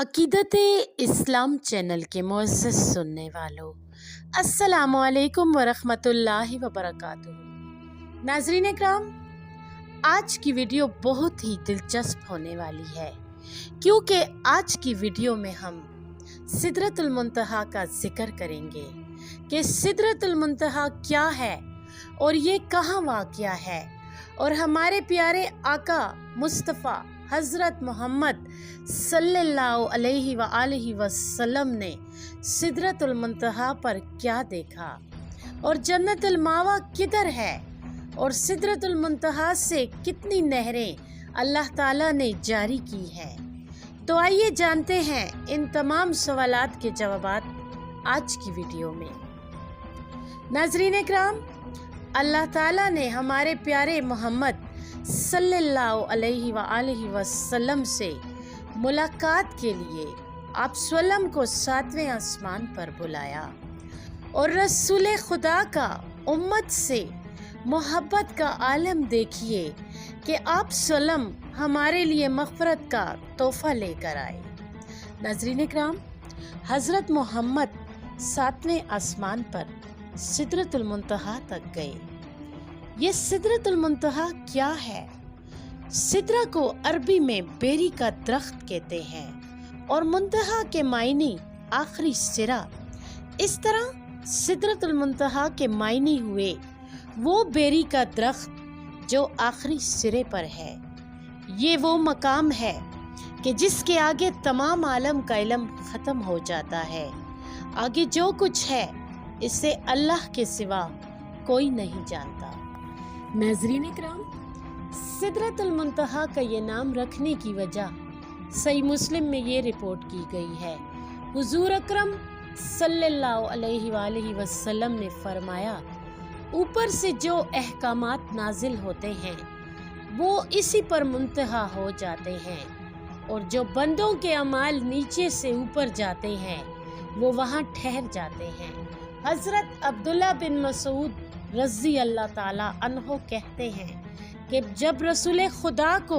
अकीदत इस्लाम चैनल के मुअज़्ज़ज़ सुनने वालों, अस्सलामु अलैकुम वरहमतुल्लाहि वबरकातुहू। नाज़रीन इकराम, आज की वीडियो बहुत ही दिलचस्प होने वाली है, क्योंकि आज की वीडियो में हम सिदरतुल मुंतहा का जिक्र करेंगे कि सिदरतुल मुंतहा क्या है और ये कहाँ वाक़या है, और हमारे प्यारे आका मुस्तफ़ा हज़रत मोहम्मद सल्लल्लाहु अलैहि वसल्लम ने सिदरतुल मुंतहा पर क्या देखा और जन्नतुल मावा किधर है और सिदरतुल मुंतहा से कितनी नहरें अल्लाह ताला ने जारी की है। तो आइए जानते हैं इन तमाम सवालात के जवाबात आज की वीडियो में। नाज़रीन इकराम, अल्लाह ताला ने हमारे प्यारे मोहम्मद सल्लल्लाहु अलैहि वसल्लम से मुलाकात के लिए आप स्वयं को 7वें आसमान पर बुलाया और रसूल खुदा का उम्मत से मोहब्बत का आलम देखिए कि आप स्वयं हमारे लिए मग़फ़िरत का तोहफ़ा लेकर आए। नाज़रीन इकराम, हज़रत मोहम्मद 7वें आसमान पर सिदरतुल मुंतहा तक गए। ये सिदरतुल मुंतहा क्या है? सिदरा को अरबी में बेरी का दरख्त कहते हैं और मुंतहा के मायने आखिरी सिरा। इस तरह सिदरतुल मुंतहा के मायने हुए वो बेरी का दरख्त जो आखिरी सिरे पर है। ये वो मकाम है कि जिसके आगे तमाम आलम का इल्म ख़त्म हो जाता है। आगे जो कुछ है इसे अल्लाह के सिवा कोई नहीं जानता। नाज़रीन इकराम, सिदरतुल मुंतहा का ये नाम रखने की वजह सही मुस्लिम में ये रिपोर्ट की गई है। हुजूर अकरम सल्लल्लाहु अलैहि वसल्लम ने फरमाया, ऊपर से जो अहकामात नाजिल होते हैं वो इसी पर मुंतहा हो जाते हैं, और जो बंदों के अमाल नीचे से ऊपर जाते हैं वो वहाँ ठहर जाते हैं। हज़रत अब्दुल्ला बिन मसूद रज़ी अल्लाह ताला अन्हो कहते हैं कि जब रसूल खुदा को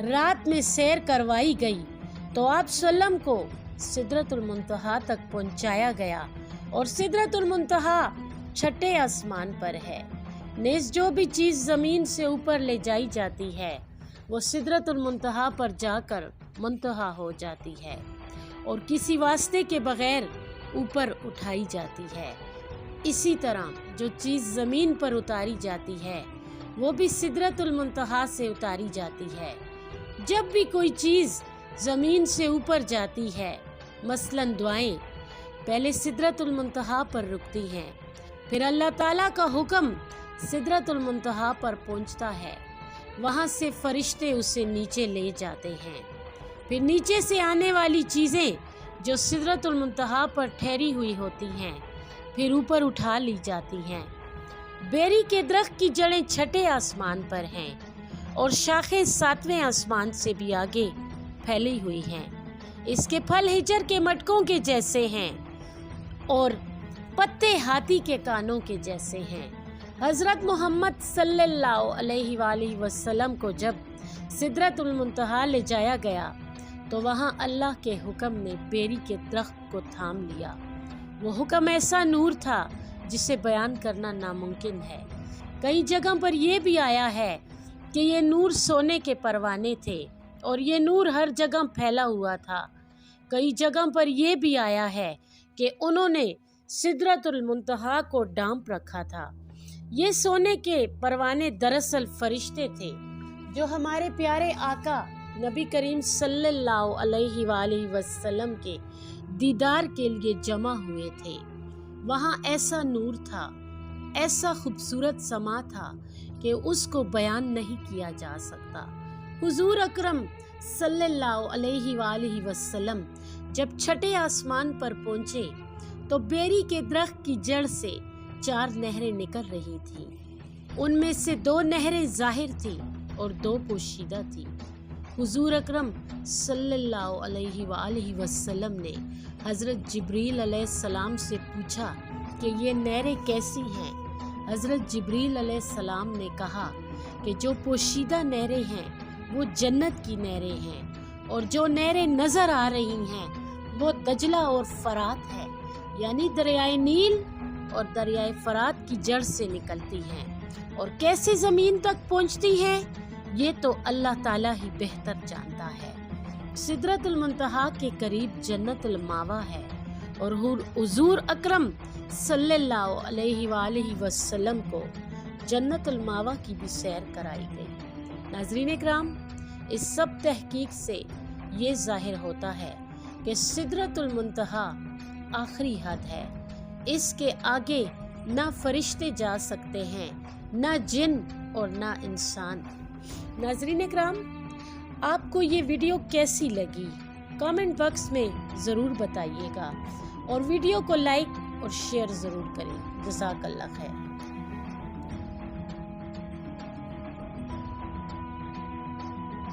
रात में सैर करवाई गई तो आप सल्लम को सिदरतुल मुंतहा तक पहुंचाया गया, और सिदरतुल मुंतहा 6ठे आसमान पर है। नेज़ जो भी चीज़ ज़मीन से ऊपर ले जाई जाती है वो सिदरतुल मुंतहा पर जाकर मुंतहा हो जाती है और किसी वास्ते के बग़ैर ऊपर उठाई जाती है। इसी तरह जो चीज़ ज़मीन पर उतारी जाती है वो भी सिदरतुल मुंतहा से उतारी जाती है। जब भी कोई चीज़ ज़मीन से ऊपर जाती है, मसलन दुआएं, पहले सिदरतुल मुंतहा पर रुकती हैं, फिर अल्लाह ताला का हुक्म सिदरतुल मुंतहा पर पहुंचता है। वहाँ से फरिश्ते उसे नीचे ले जाते हैं। फिर नीचे से आने वाली चीज़ें जो सिदरतुल मुंतहा पर ठहरी हुई होती हैं फिर ऊपर उठा ली जाती हैं। बेरी के दरख्त की जड़ें 6ठे आसमान पर हैं और शाखें 7वें आसमान से भी आगे फैली हुई हैं। इसके फल हिजर के मटकों के जैसे हैं और पत्ते हाथी के कानों के जैसे हैं। हज़रत मोहम्मद सल्लल्लाहु अलैहि वसल्लम को जब सिदरतुल मुंतहा ले जाया गया तो वहाँ अल्लाह के हुक्म ने बेरी के दरख्त को थाम लिया। वो हुक्म ऐसा नूर था जिसे बयान करना नामुमकिन है। कई जगह पर यह भी आया है कि ये नूर सोने के परवाने थे और ये नूर हर जगह फैला हुआ था। कई जगह पर यह भी आया है कि उन्होंने सिदरतुल मुंतहा को ढांप रखा था। ये सोने के परवाने दरअसल फरिश्ते थे जो हमारे प्यारे आका नबी करीम सल्लल्लाहु अलैहि वसल्लम के दीदार के लिए जमा हुए थे। वहाँ ऐसा नूर था, ऐसा खूबसूरत समा था कि उसको बयान नहीं किया जा सकता। हुजूर अकरम सल्लल्लाहु अलैहि वसल्लम जब 6ठे आसमान पर पहुँचे तो बेरी के दरख्त की जड़ से 4 नहरें निकल रही थीं। उनमें से 2 नहरें ज़ाहिर थीं और 2 पोशीदा थीं। हुजूर अकरम सल्लल्लाहु अलैहि वसल्लम ने हज़रत जिब्रील अलैहिस्सलाम से पूछा कि ये नहरें कैसी हैं। हज़रत जिब्रील अलैहिस्सलाम ने कहा कि जो पोशीदा नहरें हैं वो जन्नत की नहरें हैं اور جو نہریں نظر آ رہی ہیں وہ دجلہ اور فرات ہے، یعنی دریائے نیل اور دریائے فرات کی جڑ سے نکلتی ہیں، اور کیسے زمین تک پہنچتی ہیں یہ تو اللہ تعالیٰ ہی بہتر جانتا ہے۔ سدرۃ المنتہا کے قریب جنت الماوا ہے، اور حضور اکرم صلی اللہ علیہ وآلہ وسلم کو جنت الماوا کی بھی سیر کرائی گئی۔ ناظرین اکرام، اس سب تحقیق سے یہ ظاہر ہوتا ہے کہ سدرۃ المنتہا آخری حد ہے، اس کے آگے نہ فرشتے جا سکتے ہیں، نہ جن اور نہ انسان۔ ناظرین اکرام، آپ کو یہ ویڈیو کیسی لگی کامنٹ باکس میں ضرور بتائیے گا، اور ویڈیو کو لائک اور شیئر ضرور کریں۔ جزاک اللہ خیر۔